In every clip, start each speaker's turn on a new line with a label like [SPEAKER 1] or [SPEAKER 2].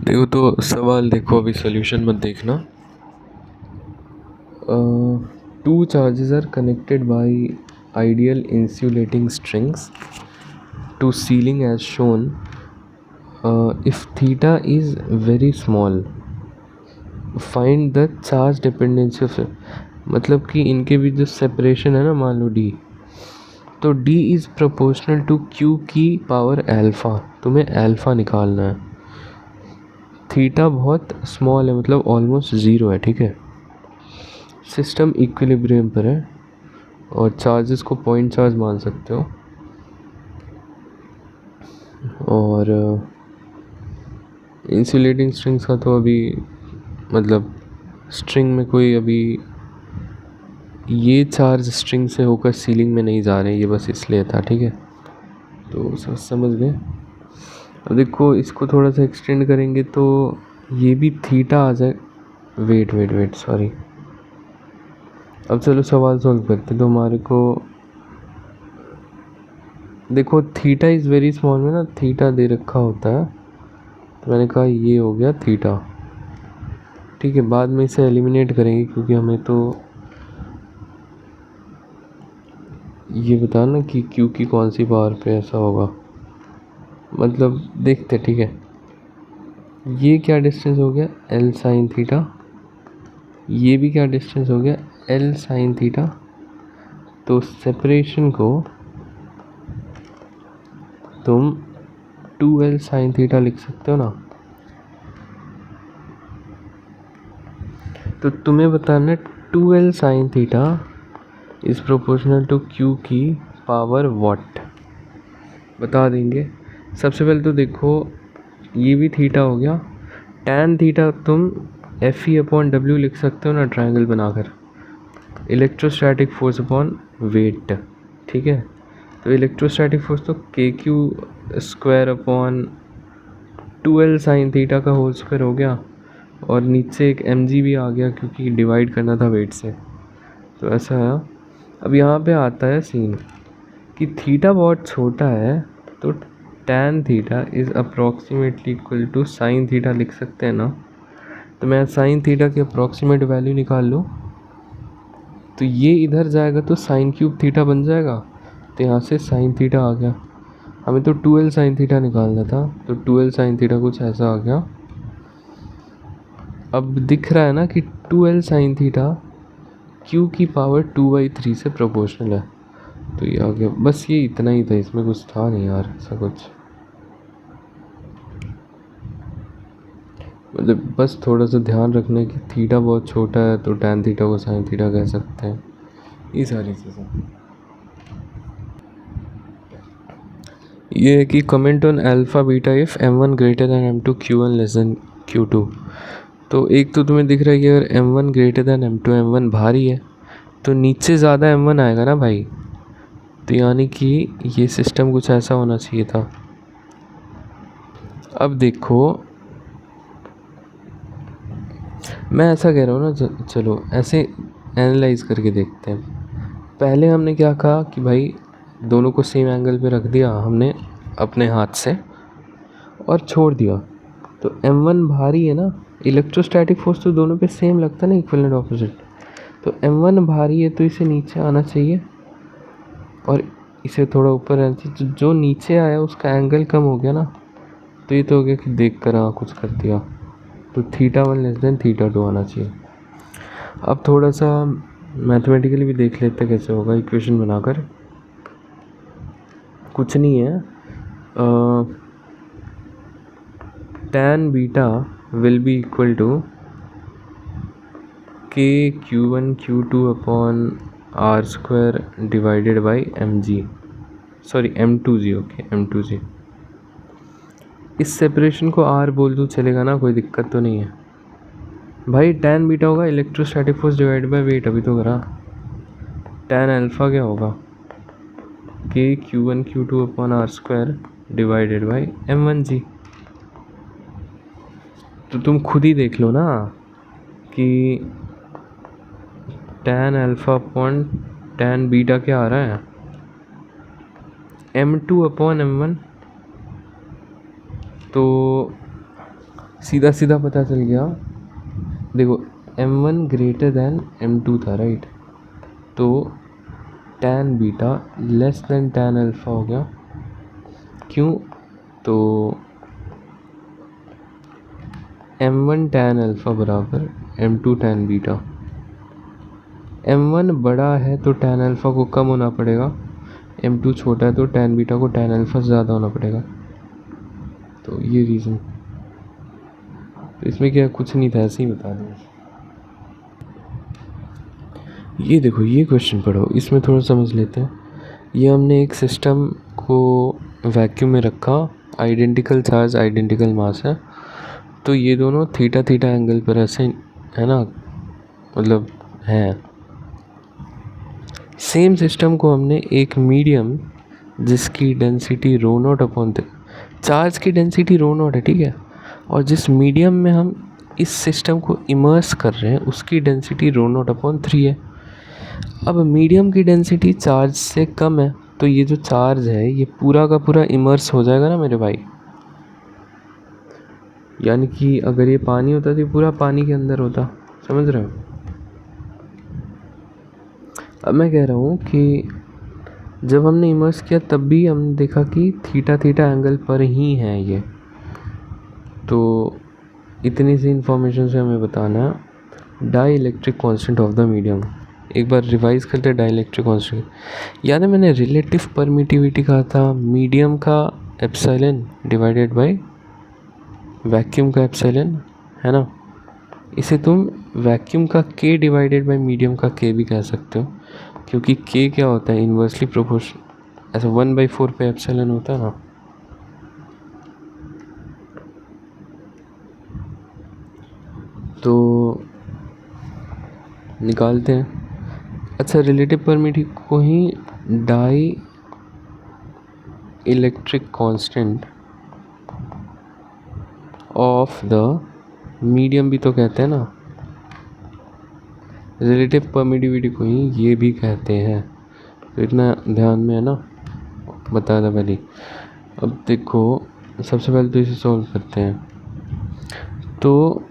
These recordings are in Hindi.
[SPEAKER 1] देखो तो सवाल देखो, अभी सॉल्यूशन मत देखना। Two charges are connected by ideal insulating strings to ceiling as shown. If theta is very small find the charge dependency of. मतलब कि इनके बीच जो सेपरेशन है ना, मान लो डी, तो D is proportional to Q की पावर अल्फ़ा। तुम्हें अल्फ़ा निकालना है। थीटा बहुत स्मॉल है, मतलब ऑलमोस्ट ज़ीरो है, ठीक है। सिस्टम इक्विलिब्रियम पर है और चार्जेस को पॉइंट चार्ज मान सकते हो। और इंसुलेटिंग स्ट्रिंग्स का तो अभी मतलब स्ट्रिंग में कोई अभी ये चार्ज स्ट्रिंग से होकर सीलिंग में नहीं जा रहे, ये बस इसलिए था, ठीक है। तो समझ गए। अब देखो इसको थोड़ा सा एक्सटेंड करेंगे तो ये भी थीटा आ जाए। Wait sorry. अब चलो सवाल सॉल्व करते। तो हमारे को देखो थीटा इज़ वेरी स्मॉल में ना थीटा दे रखा होता है, तो मैंने कहा ये हो गया थीटा, ठीक है। बाद में इसे एलिमिनेट करेंगे क्योंकि हमें तो ये बताना कि क्यू की कौन सी पावर पे ऐसा होगा, मतलब देखते, ठीक है। ये क्या डिस्टेंस हो गया एल साइन थीटा, ये भी क्या डिस्टेंस हो गया एल साइन थीटा। तो सेपरेशन को तुम 2l साइन थीटा लिख सकते हो ना। तो तुम्हें बताना 2l sine theta is proportional to Q की पावर वॉट, बता देंगे। सबसे पहले तो देखो ये भी थीटा हो गया, टैन थीटा तुम एफ ई अपॉन डब्ल्यू लिख सकते हो ना, ट्रायंगल बनाकर, इलेक्ट्रोस्टैटिक फोर्स अपॉन वेट, ठीक है। तो इलेक्ट्रोस्टैटिक फोर्स तो के Q square upon 2l sine theta का होल स्क्वायर हो गया, और नीचे एक एम जी भी आ गया क्योंकि डिवाइड करना था वेट से, तो ऐसा है। अब यहाँ पे आता है सीन कि थीटा बहुत छोटा है, तो tan theta is approximately equal to sine theta लिख सकते हैं ना। तो मैं साइन थीटा की अप्रॉक्सीमेट वैल्यू निकाल लूँ तो ये इधर जाएगा तो साइन क्यूब थीटा बन जाएगा, तो यहाँ से साइन थीटा आ गया। हमें तो 2l साइन थीटा निकालना था, तो 2l साइन थीटा कुछ ऐसा आ गया। अब दिख रहा है ना कि 2l साइन थीटा q की पावर 2/3 से प्रोपोर्शनल है, तो ये आ गया। बस ये इतना ही था, इसमें कुछ था नहीं यार ऐसा कुछ, मतलब बस थोड़ा सा ध्यान रखना कि थीटा बहुत छोटा है तो टैन थीटा को साइन थीटा कह सकते हैं, ये सारी चीज़ें। ये है कि comment on alpha beta if m1 greater than m2 q1 less than q2। तो एक तो तुम्हें दिख रहा है कि अगर m1 greater than m2, m1 भारी है तो नीचे ज़्यादा m1 आएगा ना भाई, तो यानी कि ये सिस्टम कुछ ऐसा होना चाहिए था। अब देखो मैं ऐसा कह रहा हूँ ना, चलो ऐसे एनालाइज करके देखते हैं। पहले हमने क्या कहा कि भाई दोनों को सेम एंगल पे रख दिया हमने अपने हाथ से और छोड़ दिया, तो m1 भारी है ना, इलेक्ट्रोस्टैटिक फोर्स तो दोनों पे सेम लगता है ना, इक्विवेलेंट ऑपोजिट। तो m1 भारी है तो इसे नीचे आना चाहिए और इसे थोड़ा ऊपर रहना चाहिए, तो जो नीचे आया उसका एंगल कम हो गया ना, तो ये तो हो गया कि देख कर हाँ कुछ कर दिया, तो θ1 लेस देन θ2 आना चाहिए। अब थोड़ा सा मैथमेटिकली भी देख लेते कैसे होगा इक्वेशन बनाकर। कुछ नहीं है, tan beta will be equal to k q1 q2 upon r square divided by mg, sorry m2g, okay m2g। इस सेपरेशन को r बोल दूँ चलेगा ना, कोई दिक्कत तो नहीं है भाई। tan बीटा होगा electrostatic force divide by wait, अभी तो करा। tan अल्फ़ा क्या होगा k q1 q2 upon r square divided by m1g। तो तुम खुद ही देख लो ना कि tan alpha upon tan beta क्या आ रहा है, m2 अपॉन m1। तो सीधा सीधा पता चल गया। देखो m1 ग्रेटर देन m2 था, राइट, तो tan beta less than tan alpha हो गया। क्यों? तो m1 tan अल्फ़ा बराबर m2 tan बीटा। m1 बड़ा है तो tan अल्फ़ा को कम होना पड़ेगा, m2 छोटा है तो tan बीटा को tan अल्फ़ा से ज़्यादा होना पड़ेगा। तो ये रीज़न, तो इसमें क्या कुछ नहीं था, ऐसे ही बता दें। ये देखो ये क्वेश्चन पढ़ो, इसमें थोड़ा समझ लेते हैं। ये हमने एक सिस्टम को वैक्यूम में रखा, आइडेंटिकल चार्ज आइडेंटिकल मास है, तो ये दोनों थीटा थीटा एंगल पर ऐसे है ना, मतलब है। सेम सिस्टम को हमने एक मीडियम जिसकी density rho not upon, charge की डेंसिटी रो नॉट है, ठीक है, और जिस मीडियम में हम इस सिस्टम को इमर्स कर रहे हैं उसकी डेंसिटी रो नॉट अपॉन 3 है। अब मीडियम की डेंसिटी चार्ज से कम है, तो ये जो चार्ज है ये पूरा का पूरा इमर्स हो जाएगा ना मेरे भाई, यानी कि अगर ये पानी होता तो ये पूरा पानी के अंदर होता, समझ रहे हो। अब मैं कह रहा हूँ कि जब हमने इमर्स किया तब भी हमने देखा कि थीटा थीटा एंगल पर ही है ये, तो इतनी सी इन्फॉर्मेशन से हमें बताना है dielectric constant of the medium. एक बार रिवाइज करते हैं डाई इलेक्ट्रिक कॉन्स्टेंट। याद है मैंने रिलेटिव परमिटिविटी कहा था, मीडियम का एप्सिलॉन डिवाइडेड बाय वैक्यूम का एप्सिलॉन, है ना। इसे तुम वैक्यूम का k डिवाइडेड बाय मीडियम का k भी कह सकते हो, क्योंकि k क्या होता है, इन्वर्सली प्रोपोर्शन, ऐसा 1/4 पे एप्सिलॉन होता है ना। तो निकालते हैं। अच्छा, रिलेटिव परमिटिविटी को ही dielectric constant of the medium भी तो कहते हैं ना, रिलेटिव परमिटिविटी को ही ये भी कहते हैं, तो इतना ध्यान में है ना, बता था पहले। अब देखो सबसे पहले तो इसे सॉल्व करते हैं। तो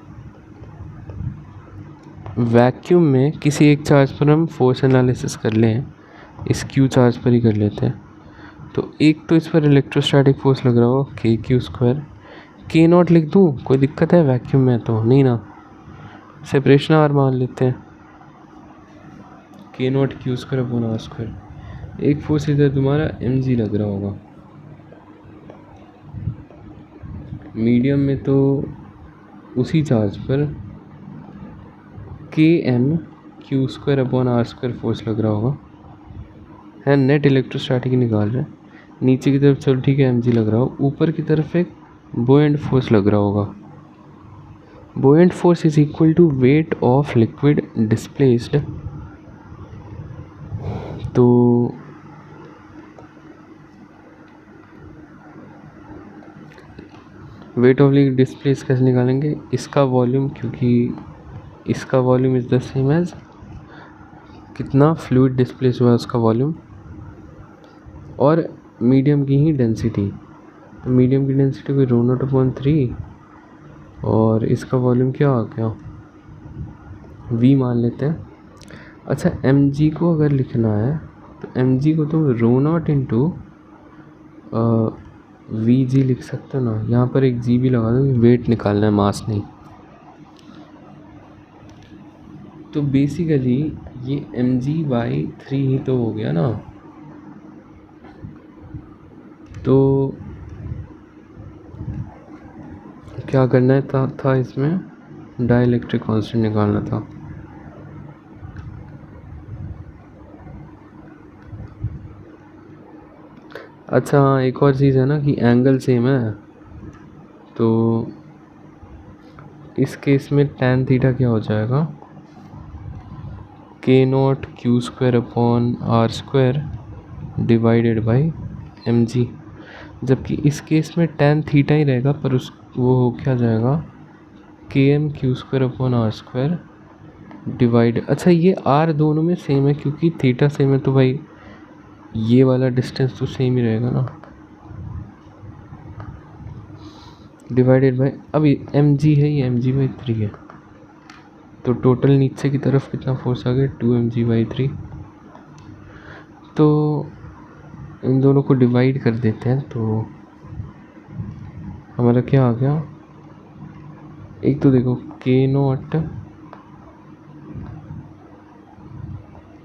[SPEAKER 1] वैक्यूम में किसी एक चार्ज पर हम फोर्स एनालिसिस कर लें, इस क्यू चार्ज पर ही कर लेते हैं। तो एक तो इस पर इलेक्ट्रोस्टैटिक फोर्स लग रहा हो k², k नॉट लिख दूँ, कोई दिक्कत है वैक्यूम में? तो नहीं ना, सेपरेशन आर मान लेते हैं, k not q² upon r²। एक फोर्स इधर तुम्हारा mg लग रहा होगा मीडियम में, तो उसी चार्ज पर km q² upon r² force लग रहा होगा, है। नेट इलेक्ट्रोस्टैटिक निकाल रहे हैं, नीचे की तरफ चलो ठीक है mg लग रहा हो, ऊपर की तरफ एक बुओयंट फोर्स लग रहा होगा। Buoyant force is equal to weight of liquid displaced. तो वेट ऑफ लिक्विड डिस्प्लेस कैसे निकालेंगे, इसका वॉल्यूम, क्योंकि इसका volume is the same as कितना फ्लूइड डिस्प्लेस हुआ है उसका वॉल्यूम, और मीडियम की ही डेंसिटी, तो मीडियम की डेंसिटी कोई रो नॉट अपॉन 3, और इसका वॉल्यूम क्या आ गया, v मान लेते हैं। अच्छा, mg को अगर लिखना है तो mg को तो रो नॉट इंटू vg लिख सकते हो ना, यहाँ पर एक g भी लगा दो, वेट निकालना है, मास नहीं। तो बेसिकली ये mg/3 ही तो हो गया ना। तो क्या करना है था इसमें, डाइलेक्ट्रिक कांस्टेंट निकालना था। अच्छा हाँ, एक और चीज़ है ना कि एंगल सेम है, तो इस केस में tan थीटा क्या हो जाएगा, k0 q² upon r² divided by mg, जबकि इस केस में tan थीटा ही रहेगा, पर उस वो हो क्या जाएगा, km q² upon r² divide, अच्छा ये r दोनों में सेम है, क्योंकि थीटा सेम है तो भाई ये वाला डिस्टेंस तो सेम ही रहेगा ना। डिवाइडेड बाय, अब एम जी है, ये mg/3 है, तो टोटल नीचे की तरफ कितना फोर्स आ गया 2 mg/3। तो इन दोनों को डिवाइड कर देते हैं तो हमारा क्या आ गया, एक तो देखो k0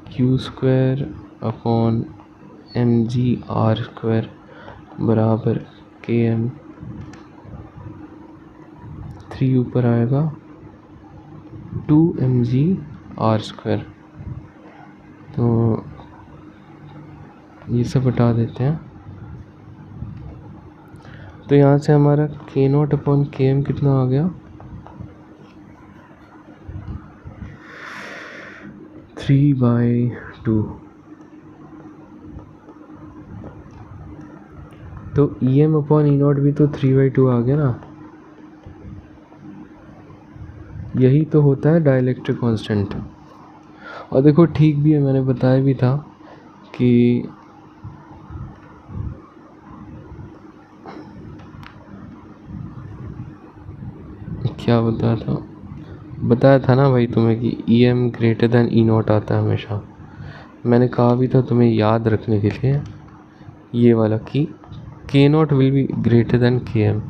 [SPEAKER 1] q² अपॉन mg/r² बराबर km, 3 ऊपर आएगा 2mg/r²। तो ये सब हटा देते हैं, तो यहाँ से हमारा k0 अपॉन km कितना आ गया 3/2। तो em अपॉन E0 भी तो 3/2 आ गया ना, यही तो होता है डाइलेक्ट्रिक कांस्टेंट। और देखो ठीक भी है, मैंने बताया भी था कि क्या बताया था ना भाई तुम्हें कि em ग्रेटर देन E0 आता है हमेशा। मैंने कहा भी था तुम्हें याद रखने के लिए ये वाला कि k0 will be greater than km,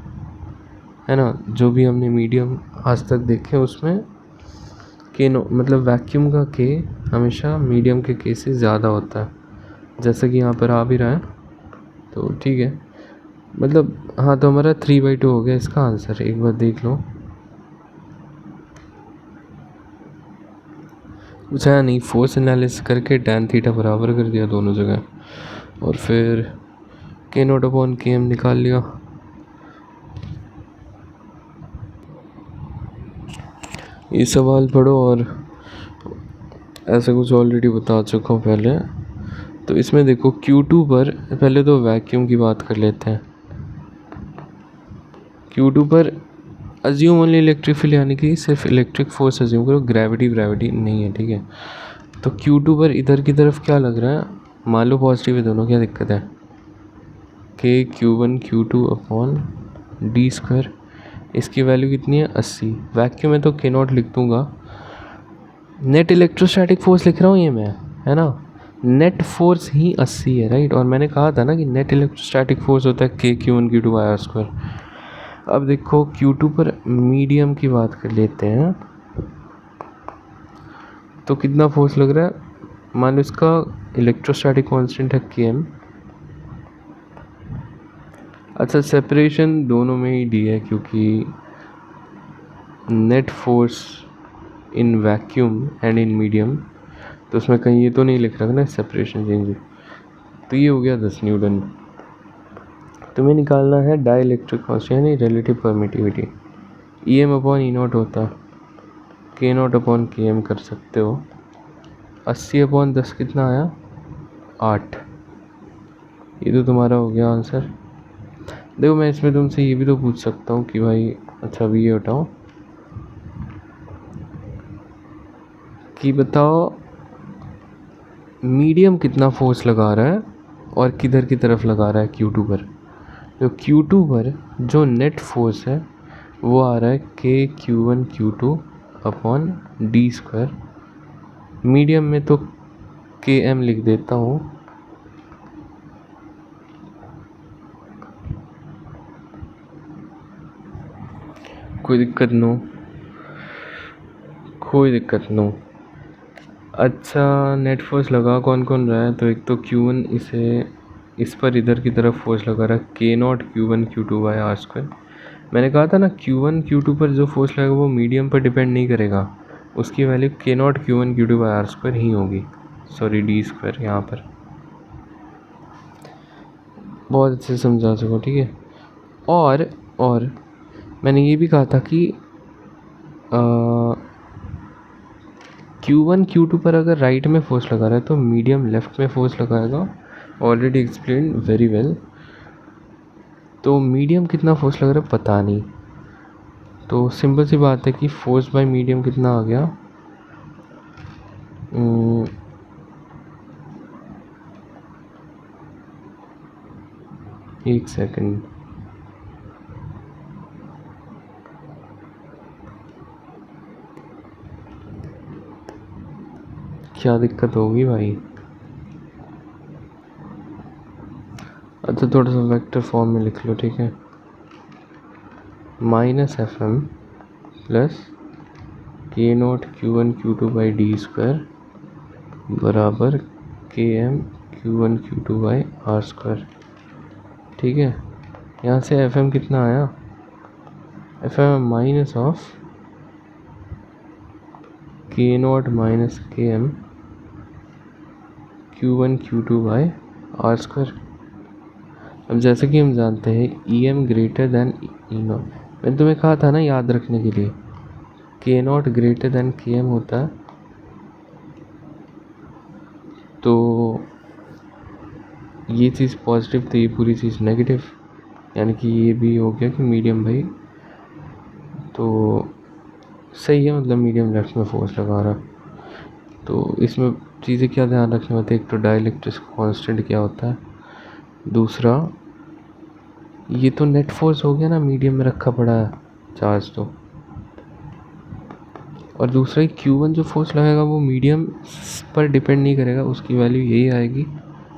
[SPEAKER 1] है ना। जो भी हमने मीडियम आज तक देखे उसमें k0 मतलब वैक्यूम का k हमेशा मीडियम के k से ज़्यादा होता है, जैसे कि यहाँ पर आ भी रहा है। तो ठीक है, मतलब हाँ, तो हमारा 3/2 हो गया इसका आंसर, एक बार देख लो। कुछ है नहीं, फोर्स एनालिसिस करके tan थीटा बराबर कर दिया दोनों जगह, और फिर k0 अपॉन km निकाल लिया। ये सवाल पढ़ो, और ऐसा कुछ ऑलरेडी बता चुका हूँ पहले। तो इसमें देखो Q2 पर, पहले तो वैक्यूम की बात कर लेते हैं। Q2 पर अज्यूम ओनली इलेक्ट्रिक फील्ड, यानी कि सिर्फ इलेक्ट्रिक फोर्स अज्यूम करो, ग्रेविटी नहीं है, ठीक है। तो Q2 पर इधर की तरफ क्या लग रहा है, मान लो पॉजिटिव है दोनों, क्या दिक्कत है, k Q2 अपॉन d², इसकी वैल्यू कितनी है 80। वैक्यूम में तो k0 लिख दूंगा, नेट इलेक्ट्रोस्टैटिक फोर्स लिख रहा हूँ ये मैं, है ना, नेट फोर्स ही 80 है, राइट। और मैंने कहा था ना कि नेट इलेक्ट्रोस्टैटिक फोर्स होता है k Q1 Q2/r²। अब देखो Q2 पर मीडियम की बात कर लेते हैं, तो कितना फोर्स लग रहा है, मान लो इसका इलेक्ट्रोस्टैटिक कांस्टेंट है km। अच्छा, सेपरेशन दोनों में ही डी है, क्योंकि net force in vacuum and in medium, तो उसमें कहीं ये तो नहीं लिख रखा ना सेपरेशन चेंज। तो ये हो गया 10 न्यूटन। तुम्हें निकालना है डाई इलेक्ट्रिक कांस्टेंट यानी relative permittivity, em upon E0 होता है, k0 अपॉन km कर सकते हो। 80 अपॉन 10 कितना आया 8। ये तो तुम्हारा हो गया आंसर। देखो मैं इसमें तुमसे ये भी तो पूछ सकता हूँ कि भाई, अच्छा अभी ये उठाओ कि बताओ मीडियम कितना फोर्स लगा रहा है और किधर की तरफ लगा रहा है Q2 पर। तो Q2 पर जो नेट फोर्स है वो आ रहा है k Q2 upon d²। Medium में तो km लिख देता हूँ, कोई दिक्कत नो। अच्छा, नेट फोर्स लगा कौन कौन रहा है, तो एक तो Q1 इस पर इधर की तरफ फोर्स लगा रहा है k0 Q1 Q2/r²। मैंने कहा था ना Q1 Q2 पर जो फोर्स लगेगा वो मीडियम पर डिपेंड नहीं करेगा, उसकी वैल्यू k0 Q1 Q2/r² ही होगी, सॉरी d²। यहाँ पर बहुत अच्छे से समझा सको, ठीक है। और मैंने ये भी कहा था कि Q1 Q2 पर अगर राइट में फोर्स लगा रहा है तो मीडियम लेफ्ट में फोर्स लगाएगा, ऑलरेडी एक्सप्लेन वेरी वेल। तो मीडियम कितना फोर्स लग रहा है पता नहीं, तो सिंपल सी बात है कि फोर्स बाय मीडियम कितना आ गया, एक सेकंड, क्या दिक्कत होगी भाई? अच्छा थोड़ा सा वेक्टर फॉर्म में लिख लो, ठीक है। Minus F M plus K naught Q one Q two by D square बराबर K M Q one Q two by R square, ठीक है। यहाँ से एफ एम कितना आया? F M minus of K naught minus K M Q one Q two by R square. अब जैसे कि हम जानते हैं E M greater than E naught, मैंने तुम्हें कहा था ना याद रखने के लिए, के नॉट ग्रेटर दैन के एम होता है, तो ये चीज़ पॉजिटिव तो ये पूरी चीज़ नेगेटिव, यानी कि ये भी हो गया कि मीडियम भाई तो सही है, मतलब मीडियम लेफ्ट में फोर्स लगा रहा। तो इसमें चीज़ें क्या ध्यान रखनी होती है, एक तो डाइलेक्ट्रिक कांस्टेंट क्या होता है, दूसरा ये तो नेट फोर्स हो गया ना, मीडियम में रखा पड़ा है चार्ज तो, और दूसरा ही Q1 जो फोर्स लगेगा वो मीडियम पर डिपेंड नहीं करेगा, उसकी वैल्यू यही आएगी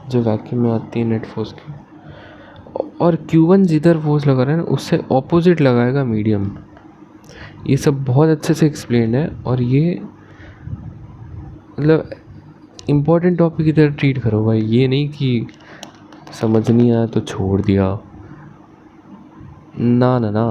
[SPEAKER 1] जो वैक्यूम में आती है नेट फोर्स की, और Q1 जिधर फोर्स लगा रहा है ना उससे ऑपोजिट लगाएगा मीडियम। ये सब बहुत अच्छे से एक्सप्लेन है, और ये मतलब इम्पोर्टेंट टॉपिक की तरह ट्रीट करो भाई, ये नहीं कि समझ नहीं आया तो छोड़ दिया, ना ना ना।